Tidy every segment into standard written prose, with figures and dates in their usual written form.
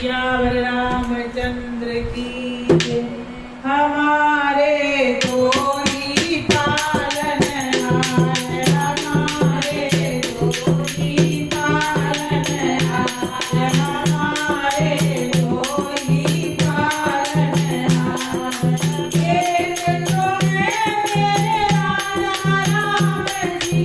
सियावर रामचंद्र की जय। हमारे तो ही पालनहार, हमारे तो ही पालनहार, हमारे तो ही पालनहार। एक तो है मेरे राजा राम जी,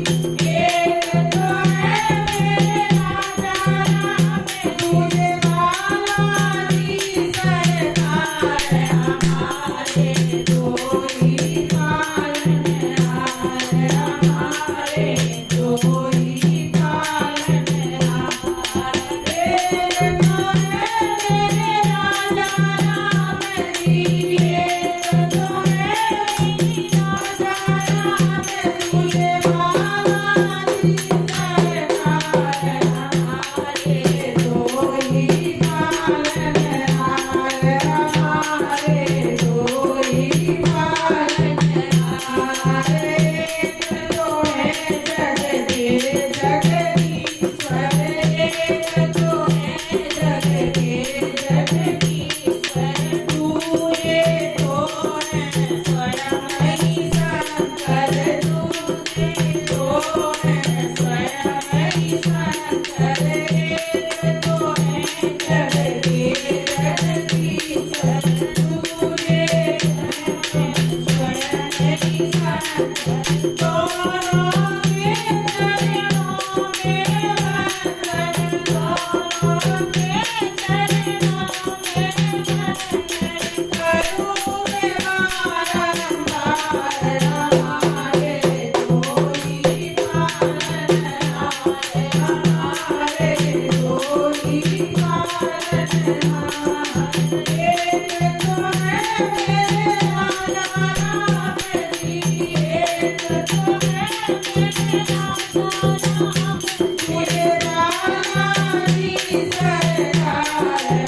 एक तो है मेरे राजा राम जी, तुझे बालाजी सरकार, हमारे तो ही पालनहार, हमारे तो ही पालनहार। एक तो है मेरे राजा राम जी, एक तो है मेरी राजा राम, तुझे बालाजी सरकार, हमारे तो ही पालनहार, हमारे तो ही पालनहार। एक तो है जग के जगदीश्वर, एक तो है जग के जगदीश्वर, तू ये तो है स्वयं ही शंकर, तू ये तो है स्वयं ही शंकर। एक तो है जग के जगदीश्वर, तू ये है स्वयं ही शंकर। दोनों के चरणों में वंदन, दोनों के चरणों में वंदन, करूँ मैं बारंबार, हमारे तो ही पालनहार, हमारे तो ही पालनहार। एक तो है मेरे राजा राम जी, एक तो है मेरे राजा राम, तुझे बालाजी सरकार,